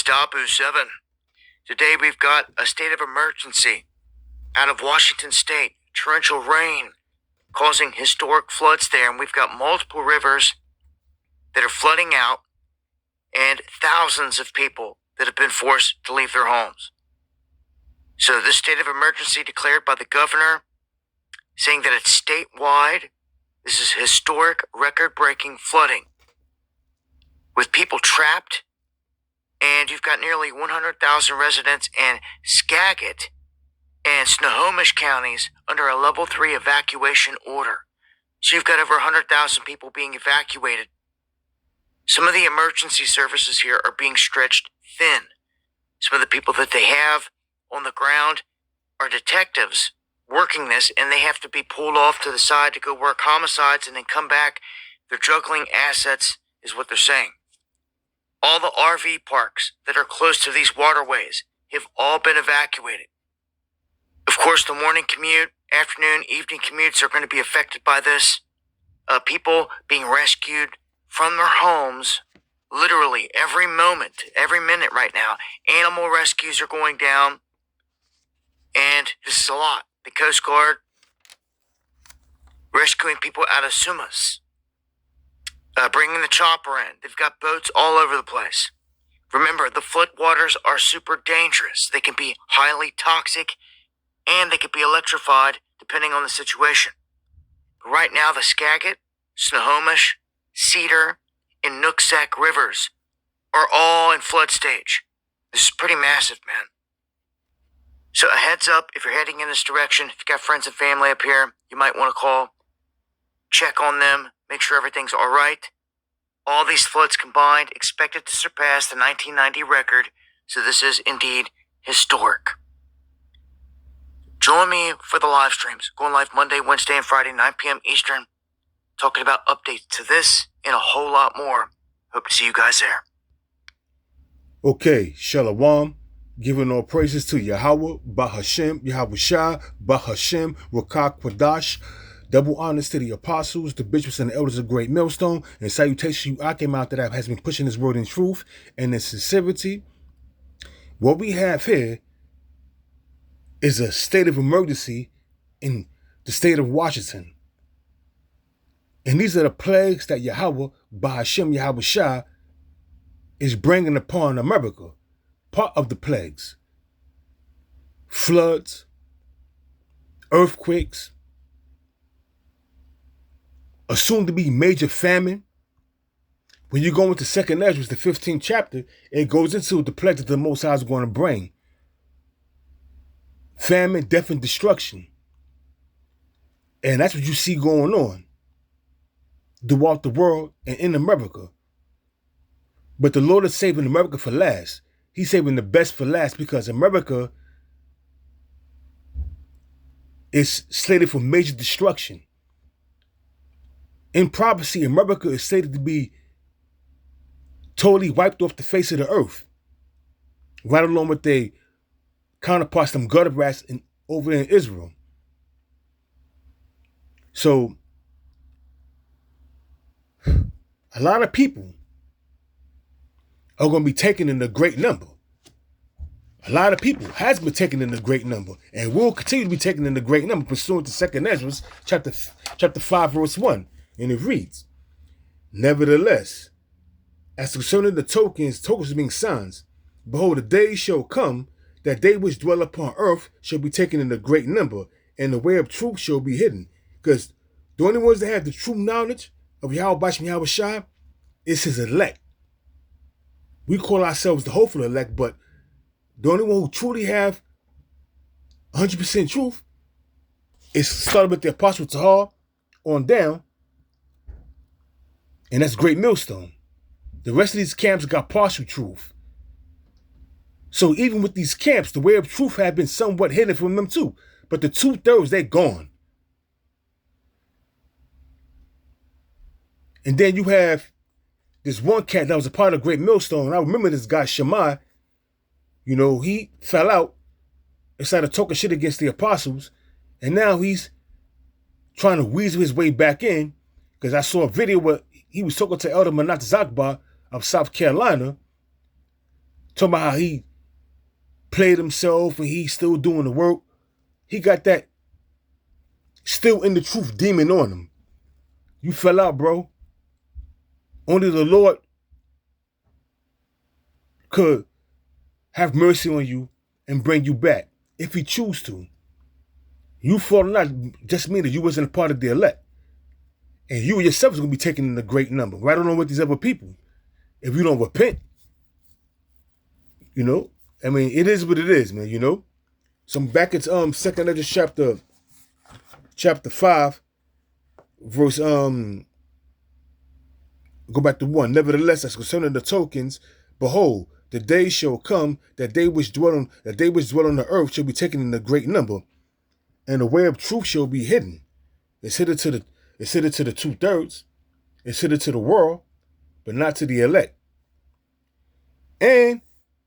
is Dabu 7. Today we've got a state of emergency out of Washington State. Torrential rain causing historic floods there, and we've got multiple rivers that are flooding out and thousands of people that have been forced to leave their homes. So this state of emergency declared by the governor, saying that it's statewide. This is historic, record-breaking flooding with people trapped, and you've got nearly 100,000 residents in Skagit and Snohomish counties under a level 3 evacuation order. So you've got over 100,000 people being evacuated. Some of the emergency services here are being stretched thin. Some of the people that they have on the ground are detectives working this, and they have to be pulled off to the side to go work homicides and then come back. They're juggling assets, is what they're saying. All the RV parks that are close to these waterways have all been evacuated. Of course, the morning commute, afternoon, evening commutes are going to be affected by this. People being rescued from their homes, literally every moment, every minute right now. Animal rescues are going down, and this is a lot. The Coast Guard rescuing people out of Sumas, bringing the chopper in. They've got boats all over the place. Remember, the floodwaters are super dangerous. They can be highly toxic, and they could be electrified depending on the situation. But right now, the Skagit, Snohomish, Cedar, and Nooksack rivers are all in flood stage. This is pretty massive, man. So a heads up, if you're heading in this direction, if you've got friends and family up here, you might want to call, check on them, make sure everything's all right. All these floods combined expected to surpass the 1990 record, so this is indeed historic. Join me for the live streams, going live Monday, Wednesday, and Friday, 9 p.m. Eastern, talking about updates to this and a whole lot more. Hope to see you guys there. Okay, Shalom, giving all praises to Yahweh, Bahashem, Yahweh Shah, Bahashem, Rakak Kwadash. Double honors to the apostles, the bishops, and the elders of Great Millstone, and salutations to you Akim out that has been pushing this word in truth and in sincerity. What we have here is a state of emergency in the state of Washington. And these are the plagues that Yahweh, Bahashem Yahweh Shah, is bringing upon America. Part of the plagues. Floods, earthquakes, a soon-to-be major famine. When you go into 2nd Ezra, the 15th chapter, it goes into the plagues that the Most High is going to bring. Famine, death, and destruction. And that's what you see going on throughout the world and in America. But the Lord is saving America for last. He's saving the best for last because America is slated for major destruction. In prophecy, America is slated to be totally wiped off the face of the earth, right along with their counterparts, them gutter rats over in Israel. So, a lot of people are going to be taken in a great number. A lot of people has been taken in a great number and will continue to be taken in a great number pursuant to 2nd Ezra, chapter 5, verse 1. And it reads, nevertheless, as concerning the tokens being signs, behold, the day shall come that they which dwell upon earth shall be taken in a great number, and the way of truth shall be hidden. Because the only ones that have the true knowledge of Yahweh Bashim Yahweh Shai is his elect. We call ourselves the hopeful elect, but the only one who truly have 100% truth is started with the Apostle Tahar on down, and that's Great Millstone. The rest of these camps got partial truth. So even with these camps, the way of truth had been somewhat hidden from them too. But the 2/3, they're gone. And then you have this one cat that was a part of Great Millstone. And I remember this guy, Shammai. You know, he fell out and started talking shit against the apostles. And now he's trying to weasel his way back in. Because I saw a video where he was talking to Elder Manat Zakba of South Carolina, Talking about how he played himself and he's still doing the work. He got that still in the truth demon on him. You fell out, bro. Only the Lord could have mercy on you and bring you back if he choose to. You falling out just mean that you wasn't a part of the elect. And you yourself is going to be taken in a great number. Right along with these other people. If you don't repent, you know. I mean, it is what it is, man, you know. So I'm back at Second Ezra chapter 5, verse go back to 1. Nevertheless, as concerning the tokens, behold, the day shall come that they which dwell on the earth shall be taken in a great number, and the way of truth shall be hidden. It's hidden to the 2/3. It's hidden to the world, but not to the elect. And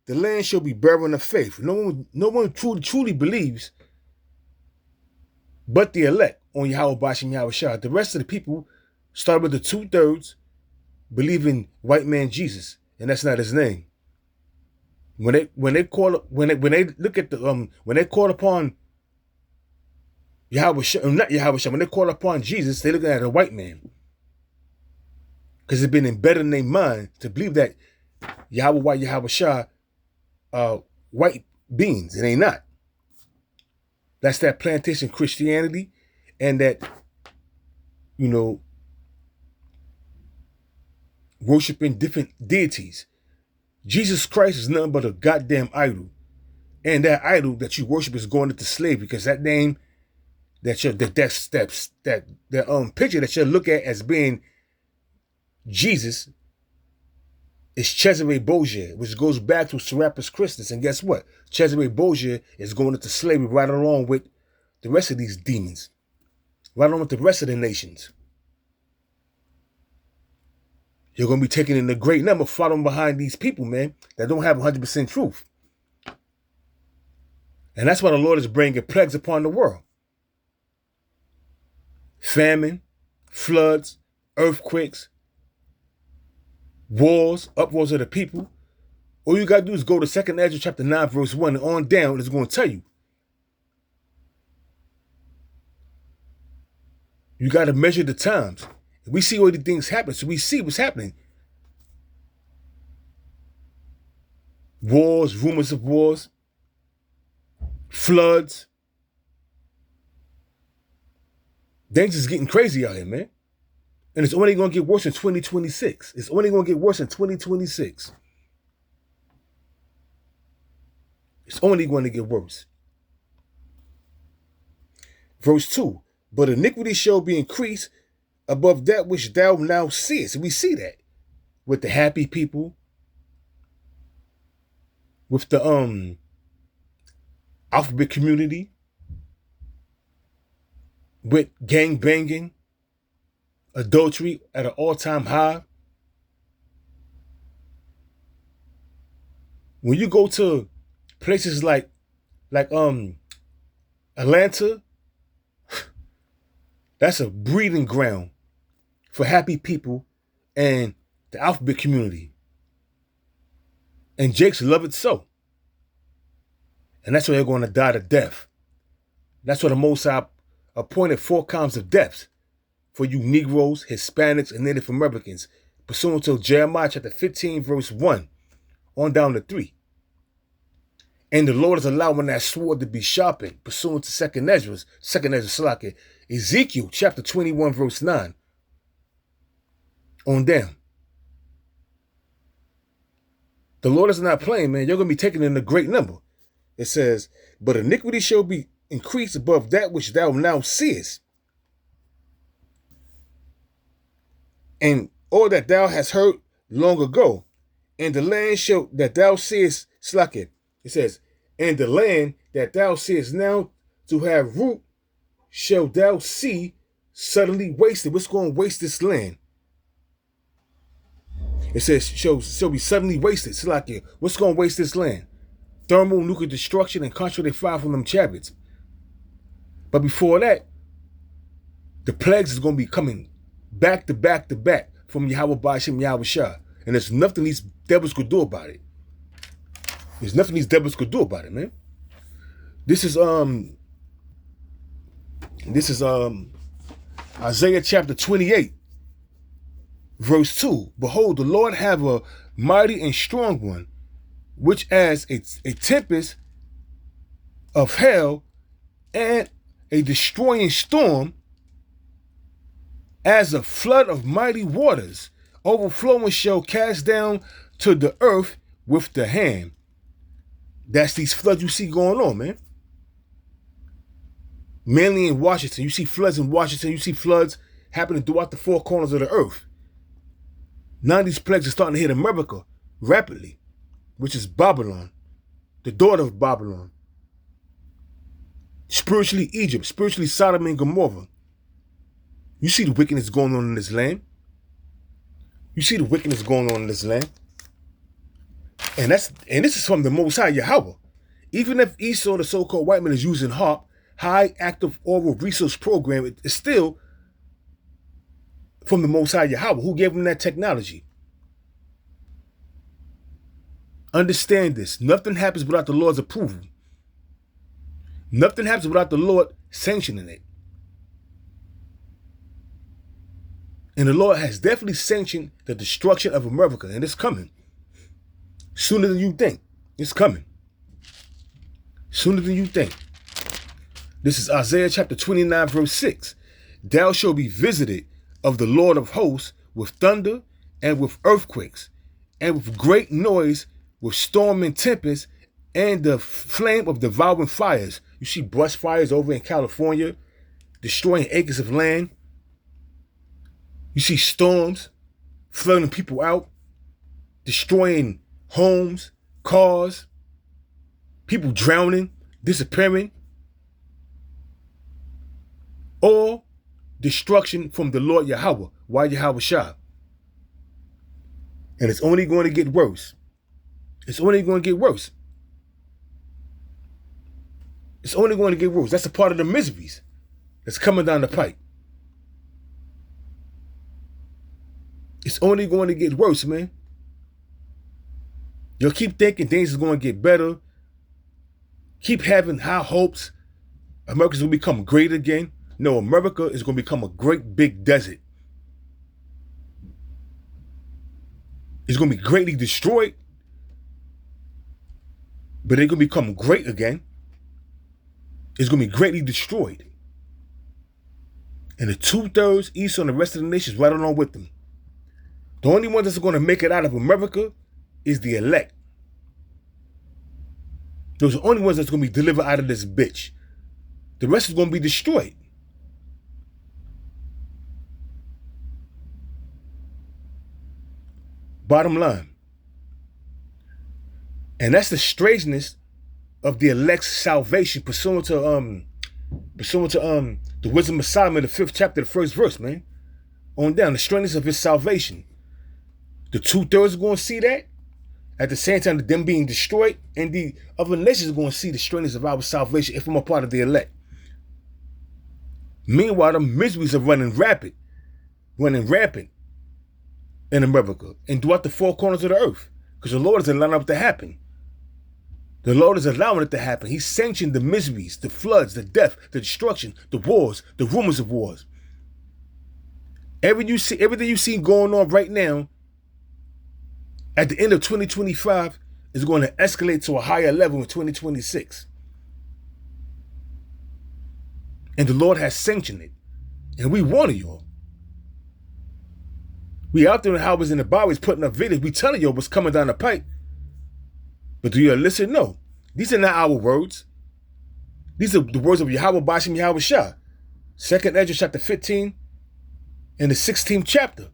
the land shall be barren of faith. No one truly believes but the elect on Yahweh Bashim Yahweh Shah. The rest of the people start with the 2/3 believing white man Jesus, and that's not his name. When they look at the when they call upon Yahweh Shah, not Yahweh Shah, when they call upon Jesus, they looking at a white man. Because it's been embedded in their mind to believe that Yahweh Shah white beings. It ain't not. That's that plantation Christianity and that, you know, worshiping different deities. Jesus Christ is nothing but a goddamn idol. And that idol that you worship is going into slavery because that name that picture that you look at as being Jesus is Cesare Borgia, which goes back to Serapis Christus. And guess what? Cesare Borgia is going into slavery right along with the rest of these demons, right along with the rest of the nations. You're going to be taken in a great number following behind these people, man, that don't have 100% truth. And that's why the Lord is bringing plagues upon the world. Famine, floods, earthquakes, wars, uproars of the people. All you got to do is go to 2 Ezra chapter 9, verse 1 and on down. It's going to tell you. You got to measure the times. We see all these things happen, so we see what's happening. Wars, rumors of wars, floods. Things is getting crazy out here, man. And it's only going to get worse in 2026. It's only going to get worse in 2026. It's only going to get worse. Verse 2. But iniquity shall be increased above that which thou now seest. And we see that with the happy people, with the alphabet community, with gang banging, adultery at an all-time high. When you go to places like Atlanta, that's a breeding ground for happy people and the alphabet community. And Jakes love it so. And that's why they're going to die to death. That's why the Most High appointed 4 kinds of deaths for you Negroes, Hispanics, and Native Americans, pursuant to Jeremiah chapter 15, verse 1, on down to 3. And the Lord is allowing that sword to be sharpened, pursuant to 2 Ezra Salaki, Ezekiel chapter 21, verse 9, on down. The Lord is not playing, man. You're going to be taken in a great number. It says, but iniquity shall be increased above that which thou now seest. And all that thou hast heard long ago, and the land shall that thou seest, Slaki. It says, and the land that thou seest now to have root, shall thou see suddenly wasted. What's going to waste this land? It says, shall be suddenly wasted. Slaki. What's going to waste this land? Thermal nuclear destruction and concentrated fire from them chariots. But before that, the plagues is going to be coming back to back from Yahweh Bashim Yahweh Shah. And there's nothing these devils could do about it. There's nothing these devils could do about it, man. This is Isaiah chapter 28, verse 2. Behold, the Lord have a mighty and strong one, which as a tempest of hell and a destroying storm, as a flood of mighty waters, overflowing shall cast down to the earth with the hand. That's these floods you see going on, man. Mainly in Washington. You see floods in Washington. You see floods happening throughout the four corners of the earth. Now these plagues are starting to hit America rapidly, which is Babylon, the daughter of Babylon. Spiritually Egypt, spiritually Sodom and Gomorrah. You see the wickedness going on in this land. You see the wickedness going on in this land. And this is from the Most High Yahweh. Even if Esau, the so-called white man, is using HARP, High Active Oral Resource Program, it's still from the Most High Yahweh, who gave him that technology. Understand this. Nothing happens without the Lord's approval. Nothing happens without the Lord sanctioning it. And the Lord has definitely sanctioned the destruction of America, and it's coming. Sooner than you think. It's coming. Sooner than you think. This is Isaiah chapter 29, verse 6. Thou shalt be visited of the Lord of hosts with thunder and with earthquakes, and with great noise, with storm and tempest, and the flame of devouring fires. You see brush fires over in California, destroying acres of land. You see storms flooding people out, destroying homes, cars, people drowning, disappearing. All destruction from the Lord Yahweh, why Yahweh Shah. And it's only going to get worse. It's only going to get worse. It's only going to get worse. That's a part of the miseries that's coming down the pipe. It's only going to get worse, man. You'll keep thinking things are going to get better. Keep having high hopes. America's going to become great again. No, America is going to become a great big desert. It's going to be greatly destroyed, but it's going to become great again. It's going to be greatly destroyed. And the 2/3 Esau and the rest of the nations right along with them. The only ones that's going to make it out of America is the elect. Those are the only ones that's going to be delivered out of this bitch. The rest is going to be destroyed. Bottom line. And that's the strangeness of the elect's salvation pursuant to the wisdom of Solomon, the 5th chapter, the 1st verse, man. On down, the strangeness of his salvation. The 2/3 are going to see that. At the same time, them being destroyed, and the other nations are going to see the strangeness of our salvation if I'm a part of the elect. Meanwhile, the miseries are running rampant in America and throughout the four corners of the earth, because the Lord is allowing it to happen. The Lord is allowing it to happen. He sanctioned the miseries, the floods, the death, the destruction, the wars, the rumors of wars. Everything you see going on right now, at the end of 2025, is going to escalate to a higher level in 2026. And the Lord has sanctioned it. And we warning y'all. We out there in Howard's in the byways putting up videos. We telling y'all what's coming down the pipe. But do you listen? No. These are not our words. These are the words of Yahweh Bashim Yahweh Shah. 2nd Ezra chapter 15 and the 16th chapter.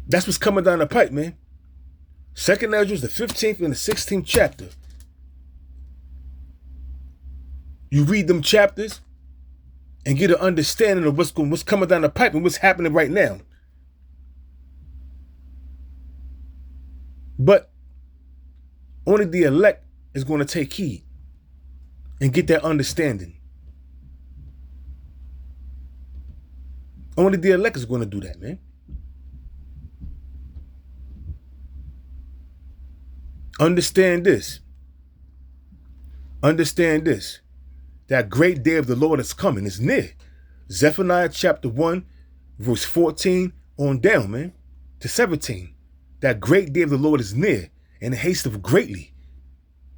That's what's coming down the pipe, man. 2nd Ezra is the 15th and the 16th chapter. You read them chapters and get an understanding of what's coming down the pipe and what's happening right now. But only the elect is going to take heed and get that understanding. Only the elect is going to do that, man. Understand this. Understand this. That great day of the Lord is coming. It's near. Zephaniah chapter 1, verse 14 on down, man, to 17. That great day of the Lord is near, and it hasteth greatly.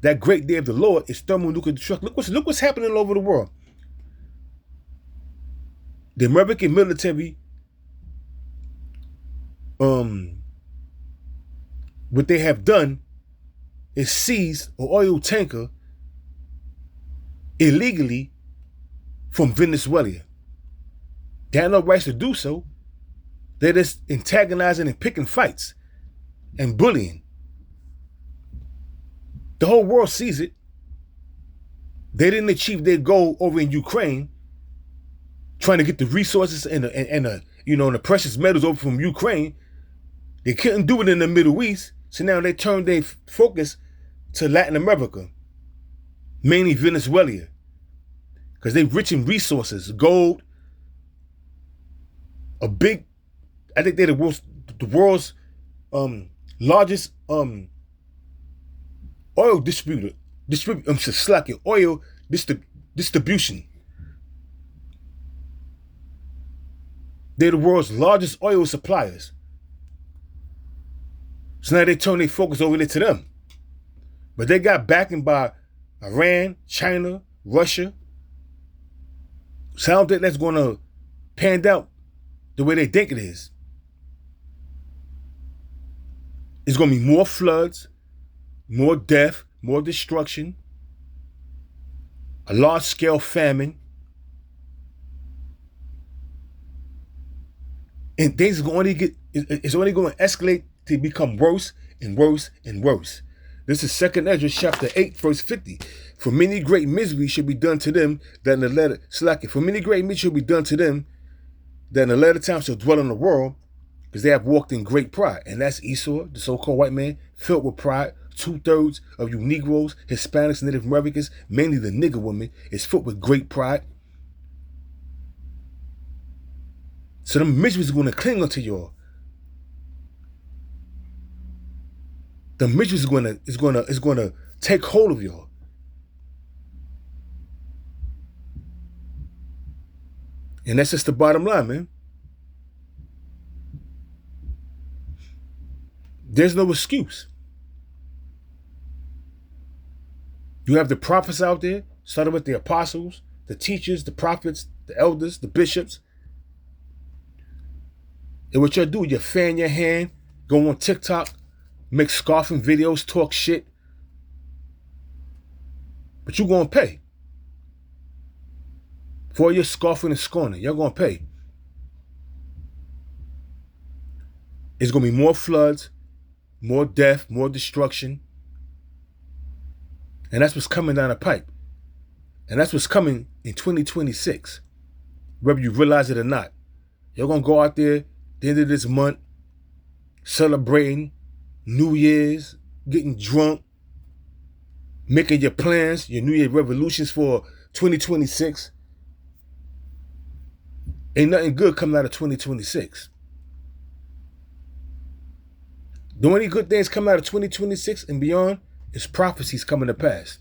That great day of the Lord is thermonuclear destruction. Look what's happening all over the world. The American military, what they have done is seized an oil tanker illegally from Venezuela. They had no rights to do so. They're just antagonizing and picking fights and bullying. The whole world sees it. They didn't achieve their goal over in Ukraine, trying to get the resources and the precious metals over from Ukraine. They couldn't do it in the Middle East, so now they turned their focus to Latin America, mainly Venezuela, because they're rich in resources, gold. I think they're the world's largest oil distribution. They're the world's largest oil suppliers. So now they turn their focus over there to them. But they got backing by Iran, China, Russia. So I don't think that's going to pan out the way they think it is. It's going to be more floods, more death, more destruction, a large-scale famine. And things are only going to escalate to become worse and worse and worse. This is 2 Ezra chapter 8, verse 50. For many great miseries should be done to them that in the latter For many great miseries should be done to them that in the latter time shall dwell in the world, because they have walked in great pride. And that's Esau, the so-called white man, filled with pride. 2/3 of you Negroes, Hispanics, Native Americans, mainly the nigger women, is filled with great pride. So them miseries are going to cling onto y'all. The miseries is going to take hold of y'all. And that's just the bottom line, man. There's no excuse. You have the prophets out there, starting with the apostles, the teachers, the prophets, the elders, the bishops. And what you'll do, you fan your hand, go on TikTok, make scoffing videos, talk shit. But you're going to pay. For your scoffing and scorning, you're going to pay. It's going to be more floods, more death, more destruction. And that's what's coming down the pipe. And that's what's coming in 2026. Whether you realize it or not. You're going to go out there the end of this month, celebrating New Year's, getting drunk, making your plans, your New Year resolutions for 2026. Ain't nothing good coming out of 2026. The only good things coming out of 2026 and beyond is prophecies coming to pass.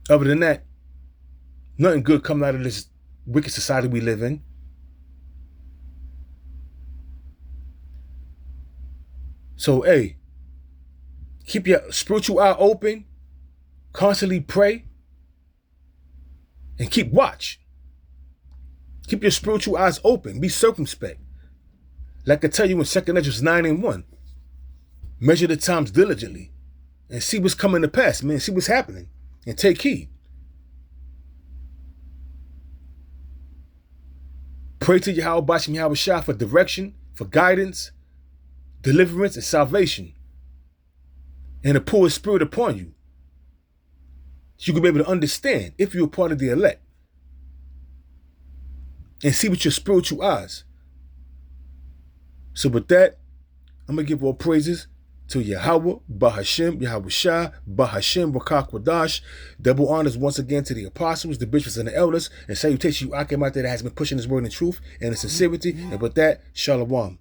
Other than that, nothing good coming out of this wicked society we live in. So, hey, keep your spiritual eye open, constantly pray, and keep watch. Keep your spiritual eyes open. Be circumspect. Like I tell you in 2 Ezra 9:1. Measure the times diligently and see what's coming to pass, man. See what's happening and take heed. Pray to Yahweh Bashim Yahweh Shah for direction, for guidance, deliverance, and salvation. And to pour His Spirit upon you. So you can be able to understand if you're a part of the elect. And see with your spiritual eyes. So with that, I'm going to give all praises to Yahweh, Bahashem, Yahweh Shah, Bahashem, Rakak Wadash. Double honors once again to the apostles, the bishops, and the elders. And salutation to you, Akim, out there that has been pushing His word in truth and in sincerity. And with that, Shalom.